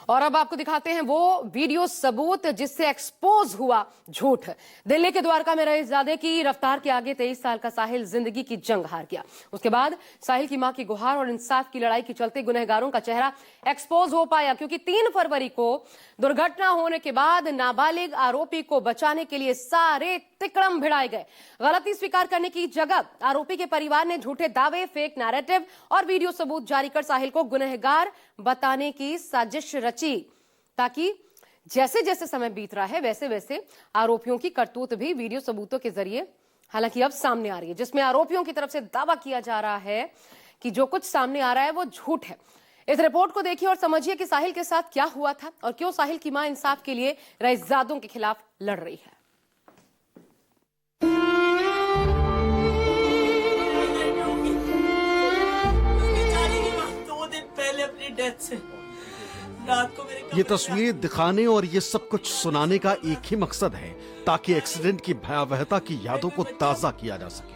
और अब आपको दिखाते हैं वो वीडियो सबूत जिससे एक्सपोज हुआ झूठ। दिल्ली के द्वारका में रईसजादे की रफ्तार के आगे 23 साल का साहिल जिंदगी की जंग हार गया। उसके बाद साहिल की मां की गुहार और इंसाफ की लड़ाई के चलते गुनहगारों का चेहरा एक्सपोज हो पाया, क्योंकि 3 फरवरी को दुर्घटना होने के बाद नाबालिग आरोपी को बचाने के लिए सारे तिकड़म भिड़ाए गए। गलती स्वीकार करने की जगह आरोपी के परिवार ने झूठे दावे, फेक नैरेटिव और वीडियो सबूत जारी कर साहिल को गुनहगार बताने की साजिश रची, ताकि जैसे जैसे समय बीत रहा है वैसे वैसे आरोपियों की करतूत भी वीडियो सबूतों के जरिए हालांकि अब सामने आ रही है, जिसमें आरोपियों की तरफ से दावा किया जा रहा है कि जो कुछ सामने आ रहा है वो झूठ है। इस रिपोर्ट को देखिए और समझिए कि साहिल के साथ क्या हुआ था और क्यों साहिल की मां इंसाफ के लिए रईसजादों के खिलाफ लड़ रही है। ये तस्वीरें दिखाने और ये सब कुछ सुनाने का एक ही मकसद है, ताकि एक्सीडेंट की भयावहता की यादों को ताजा किया जा सके।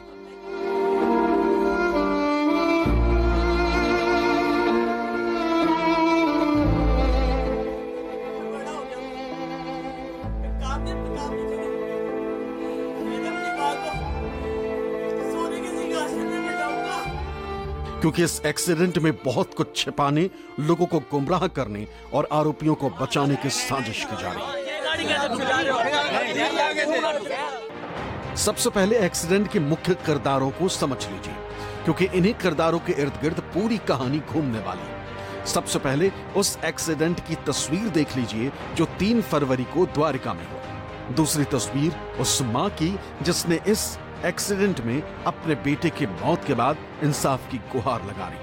क्योंकि इस एक्सीडेंट में बहुत कुछ छिपाने, लोगों को गुमराह करने और आरोपियों को बचाने की साजिश की जा रही है। सबसे पहले एक्सीडेंट के मुख्य किरदारों को समझ लीजिए, क्योंकि इन्हीं किरदारों के इर्द गिर्द पूरी कहानी घूमने वाली है। सबसे पहले उस एक्सीडेंट की तस्वीर देख लीजिए जो 3 फरवरी को द्वारका में हुआ। दूसरी तस्वीर उस मां की जिसने इस एक्सीडेंट में अपने बेटे की मौत के बाद इंसाफ की गुहार लगा रही।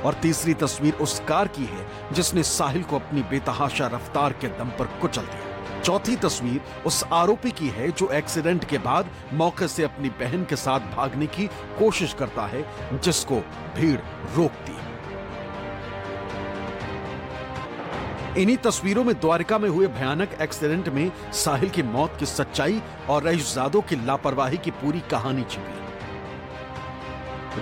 और तीसरी तस्वीर उस कार की है जिसने साहिल को अपनी बेतहाशा रफ्तार के दम पर कुचल दिया। चौथी तस्वीर उस आरोपी की है जो एक्सीडेंट के बाद मौके से अपनी बहन के साथ भागने की कोशिश करता है, जिसको भीड़ रोकती है। इन्हीं तस्वीरों में द्वारका में हुए भयानक एक्सीडेंट में साहिल की मौत की सच्चाई और रईसजादों की लापरवाही की पूरी कहानी छिपी है,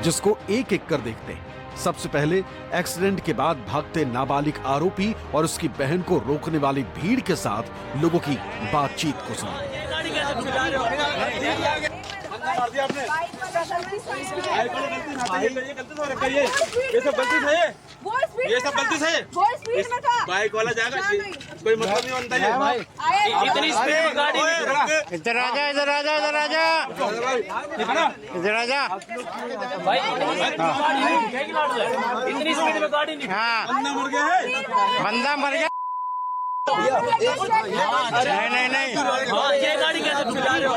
जिसको एक एक कर देखते हैं। सबसे पहले एक्सीडेंट के बाद भागते नाबालिग आरोपी और उसकी बहन को रोकने वाली भीड़ के साथ लोगों की बातचीत को सुना। ये सब गलती से बाइक वाला जाएगा, कोई मतलब नहीं बनता है भाई। इतनी स्पीड में गाड़ी इधर आजा, इधर आजा, इधर आजा, इधर आजा भाई। इतनी स्पीड में गाड़ी नहीं। हाँ, बंदा मर गया है, बंदा मर गया। नहीं नहीं, ये गाड़ी कैसे चला रहे हो?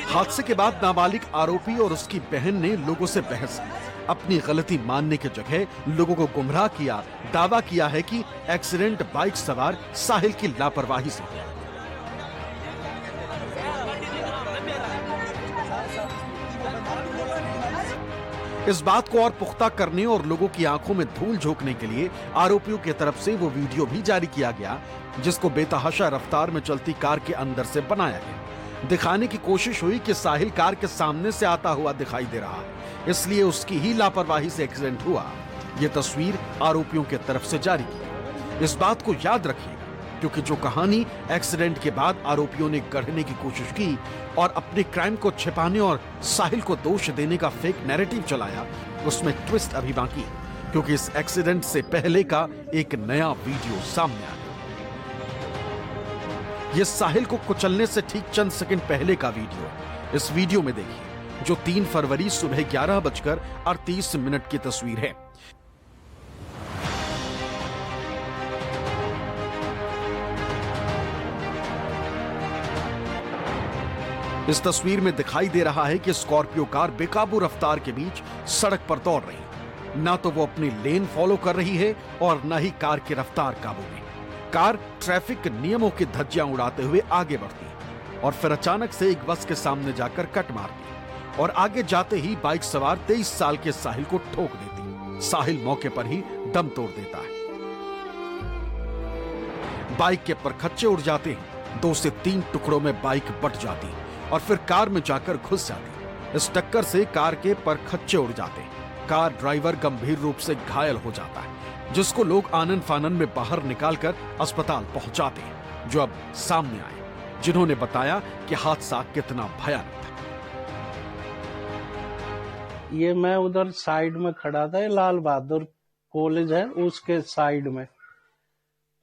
हादसे के बाद नाबालिग आरोपी और उसकी बहन ने लोगों से बहस की, अपनी गलती मानने की जगह लोगों को गुमराह किया, दावा किया है कि एक्सीडेंट बाइक सवार साहिल की लापरवाही से हुआ। इस बात को और पुख्ता करने और लोगों की आंखों में धूल झोंकने के लिए आरोपियों की तरफ से वो वीडियो भी जारी किया गया, जिसको बेतहाशा रफ्तार में चलती कार के अंदर से बनाया गया। दिखाने की कोशिश हुई कि साहिल कार के सामने से आता हुआ दिखाई दे रहा, इसलिए उसकी ही लापरवाही से एक्सीडेंट हुआ। ये तस्वीर आरोपियों की तरफ से जारी की। इस बात को याद रखिएगा, क्योंकि जो कहानी एक्सीडेंट के बाद आरोपियों ने गढ़ने की कोशिश की और अपने क्राइम को छिपाने और साहिल को दोष देने का फेक नैरेटिव चलाया, उसमें ट्विस्ट अभी बाकी है, क्योंकि इस एक्सीडेंट से पहले का एक नया वीडियो सामने आया। यह साहिल को कुचलने से ठीक चंद सेकंड पहले का वीडियो है। इस वीडियो में देखिए, जो 3 फरवरी सुबह 11:38 की तस्वीर है। इस तस्वीर में दिखाई दे रहा है कि स्कॉर्पियो कार बेकाबू रफ्तार के बीच सड़क पर दौड़ रही है। ना तो वो अपनी लेन फॉलो कर रही है और न ही कार की रफ्तार काबू में। कार ट्रैफिक नियमों की धज्जियां उड़ाते हुए आगे बढ़ती है और फिर अचानक से एक बस के सामने जाकर कट मारती है और आगे जाते ही बाइक सवार 23 साल के साहिल को ठोक देती है। साहिल मौके पर ही दम तोड़ देता है। बाइक के परखच्चे उड़ जाते हैं, 2 से 3 टुकड़ों में बाइक बट जाती है और फिर कार में जाकर घुस जाती। इस टक्कर से कार के परखच्चे उड़ जाते हैं। कार ड्राइवर गंभीर रूप से घायल हो जाता है, जिसको लोग आनन फानन में बाहर निकालकर अस्पताल पहुंचाते हैं, जो अब सामने आए, जिन्होंने बताया कि हादसा कितना भयानक था। ये मैं उधर साइड में खड़ा था, ये लाल बहादुर कॉलेज है उसके साइड में,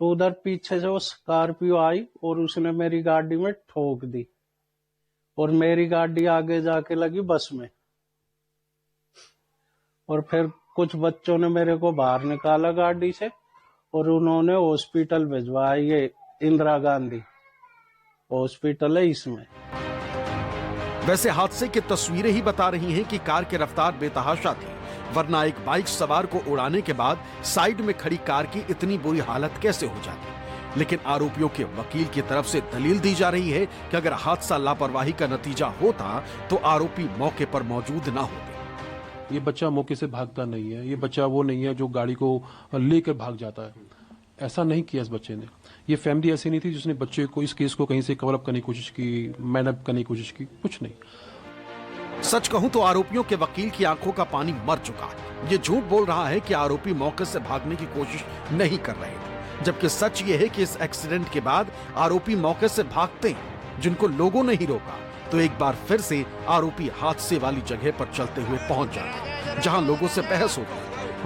तो उधर पीछे से वो स्कॉर्पियो आई और उसने मेरी गाड़ी में ठोक दी और मेरी गाड़ी आगे जाके लगी बस में। और फिर कुछ बच्चों ने मेरे को बाहर निकाला गाड़ी से और उन्होंने हॉस्पिटल भिजवाया। ये इंदिरा गांधी हॉस्पिटल है इसमें। वैसे हादसे की तस्वीरें ही बता रही हैं कि कार की रफ्तार बेतहाशा थी, वरना एक बाइक सवार को उड़ाने के बाद साइड में खड़ी कार की इतनी बुरी हालत कैसे हो जाती। लेकिन आरोपियों के वकील की तरफ से दलील दी जा रही है कि अगर हादसा लापरवाही का नतीजा होता तो आरोपी मौके पर मौजूद ना होते। ये बच्चा मौके से भागता नहीं है, ये बच्चा वो नहीं है जो गाड़ी को लेकर भाग जाता है। ऐसा नहीं किया इस बच्चे ने। ये फैमिली ऐसी नहीं थी जिसने बच्चे को, इस केस को कहीं से कवर अप करने की कोशिश की, मैन अप करने की कोशिश की, कुछ नहीं। सच कहूं तो आरोपियों के वकील की आंखों का पानी मर चुका है। ये झूठ बोल रहा है कि आरोपी मौके से भागने की कोशिश नहीं कर रहे थे, जबकि सच ये है कि इस एक्सीडेंट के बाद आरोपी मौके से भागते हैं, जिनको लोगों ने ही रोका तो एक बार फिर से आरोपी हादसे वाली जगह पर चलते हुए पहुंच जाते, जहां लोगों से बहस होती है।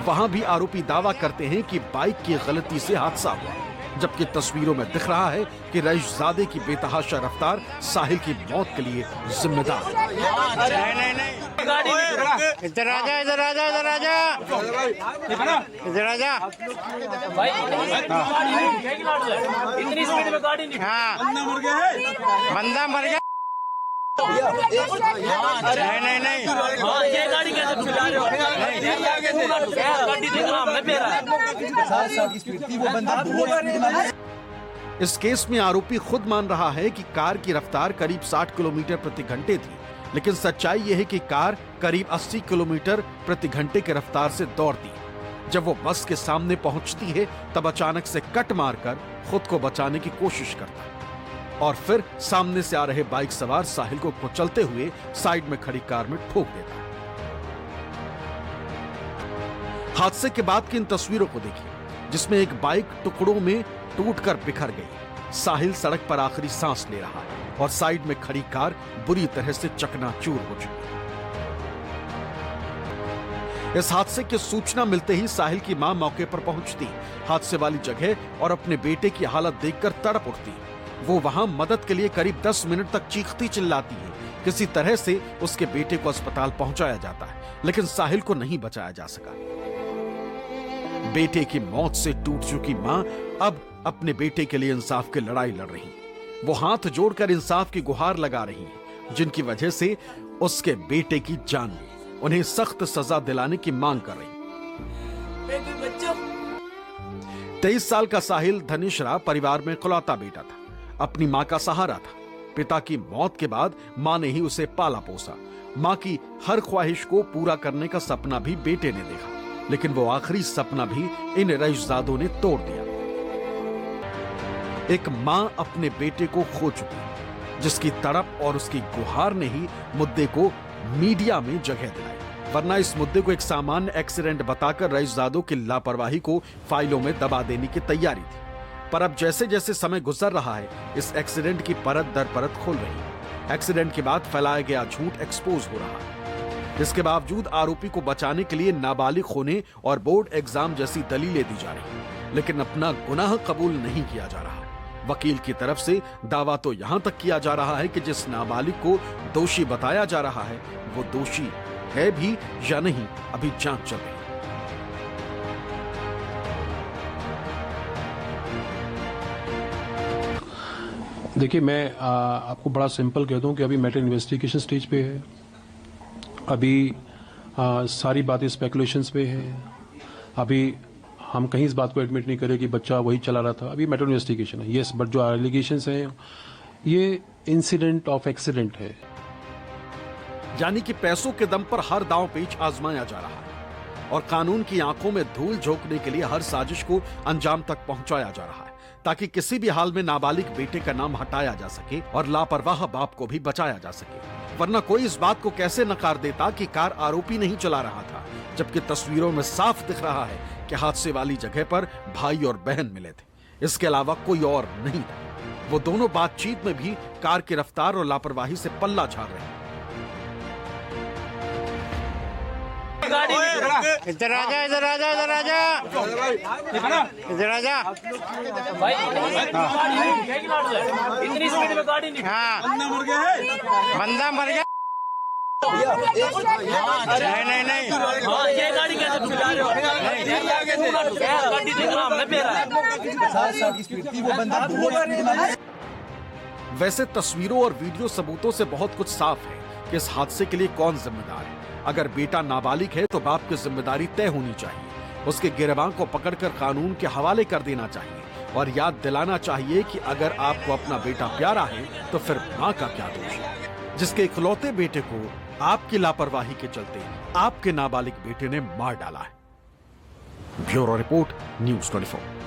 वहां भी आरोपी दावा करते हैं कि बाइक की गलती से हादसा हुआ, जबकि तस्वीरों में दिख रहा है कि रईसजादे की बेतहाशा रफ्तार साहिल की मौत के लिए जिम्मेदार है। इधर आजा, इधर आजा, इधर आजा, इधर आजा। इतनी स्पीड में गाड़ी नहीं। हाँ, बंदा मर गया। नहीं नहीं, ये गाड़ी कैसे चला रहे हो? गाड़ी देखना हमने पे रहा है। इस केस में आरोपी खुद मान रहा है कि कार की रफ्तार करीब 60 किलोमीटर प्रति घंटे थी, लेकिन सच्चाई यह है कि कार करीब 80 किलोमीटर प्रति घंटे की रफ्तार से दौड़ती। जब वो बस के सामने पहुंचती है तब अचानक से कट मारकर खुद को बचाने की कोशिश करता है और फिर सामने से आ रहे बाइक सवार साहिल को कुचलते हुए साइड में खड़ी कार में ठोक देता है। हादसे के बाद की इन तस्वीरों को देखिए, जिसमें एक बाइक टुकड़ों में टूटकर बिखर गई। साहिल सड़क पर आखिरी सांस ले रहा है और साइड में खड़ी कार बुरी तरह से चकनाचूर हो चुकी है। इस हादसे की सूचना मिलते ही साहिल की मां मौके पर पहुंचती, हादसे वाली जगह और अपने बेटे की हालत देखकर तड़प उठती। वो वहां मदद के लिए करीब 10 मिनट तक चीखती चिल्लाती है। किसी तरह से उसके बेटे को अस्पताल पहुंचाया जाता है, लेकिन साहिल को नहीं बचाया जा सका। बेटे की मौत से टूट चुकी मां अब अपने बेटे के लिए इंसाफ की लड़ाई लड़ रही। वो हाथ जोड़कर इंसाफ की गुहार लगा रही है, जिनकी वजह से उसके बेटे की जान गई। उन्हें सख्त सजा दिलाने की मांग कर रही। 23 साल का साहिल धनिश्रा परिवार में इकलौता बेटा था, अपनी मां का सहारा था। पिता की मौत के बाद मां ने ही उसे पाला पोसा। मां की हर ख्वाहिश को पूरा करने का सपना भी बेटे ने देखा, लेकिन वो आखिरी सपना भी इन रईसजादों ने तोड़ दिया। एक मां अपने बेटे को खो चुकी, जिसकी तड़प और उसकी गुहार ने ही मुद्दे को मीडिया में जगह दिलाई, वरना इस मुद्दे को एक सामान्य एक्सीडेंट बताकर रईसजादों की लापरवाही को फाइलों में दबा देने की तैयारी थी। पर अब जैसे जैसे समय गुजर रहा है, इस एक्सीडेंट की परत दर परत खुल रही है। एक्सीडेंट के बाद फैलाया गया झूठ एक्सपोज हो रहा है। इसके बावजूद आरोपी को बचाने के लिए नाबालिग होने और बोर्ड एग्जाम जैसी दलीलें दी जा रही, लेकिन अपना गुनाह कबूल नहीं किया जा रहा। वकील की तरफ से दावा तो यहां तक किया जा रहा है कि जिस नाबालिग को दोषी बताया जा रहा है वो दोषी है भी या नहीं, अभी जांच चल रही है। देखिए, मैं आपको बड़ा सिंपल कहता हूँ कि अभी मैटर इन्वेस्टिगेशन स्टेज पे है। अभी सारी बातें स्पेकुलेशंस पे है। अभी हम कहीं इस बात को एडमिट नहीं करें कि बच्चा वही चला रहा था। अभी मैटर इन्वेस्टिगेशन है, यस, बट जो एलिगेशंस हैं ये इंसिडेंट ऑफ एक्सीडेंट है। यानी कि पैसों के दम पर हर दांव पेच आजमाया जा रहा है और कानून की आंखों में धूल झोंकने के लिए हर साजिश को अंजाम तक पहुंचाया जा रहा है। ताकि किसी भी हाल में नाबालिग बेटे का नाम हटाया जा सके और लापरवाह बाप को भी बचाया जा सके। वरना कोई इस बात को कैसे नकार देता कि कार आरोपी नहीं चला रहा था, जबकि तस्वीरों में साफ दिख रहा है कि हादसे वाली जगह पर भाई और बहन मिले थे, इसके अलावा कोई और नहीं था। वो दोनों बातचीत में भी कार की रफ्तार और लापरवाही से पल्ला झाड़ रहे हैं। इधर आजा, इधर आजा, इधर आजा, इधर आजा। भाई इतनी स्पीड में गाड़ी नहीं। हाँ, बंदा मर गया। नहीं नहीं हाँ, ये गाड़ी कैसे चला रहे हो? गाड़ी देख रहा हूँ, मेरा। वैसे तस्वीरों और वीडियो सबूतों से बहुत कुछ साफ है कि इस हादसे के लिए कौन जिम्मेदार है। अगर बेटा नाबालिग है तो बाप की जिम्मेदारी तय होनी चाहिए, उसके गिरबान को पकड़कर कानून के हवाले कर देना चाहिए और याद दिलाना चाहिए कि अगर आपको अपना बेटा प्यारा है तो फिर माँ का क्या दोष है, जिसके इकलौते बेटे को आपकी लापरवाही के चलते आपके नाबालिग बेटे ने मार डाला है। Bureau report, news 24।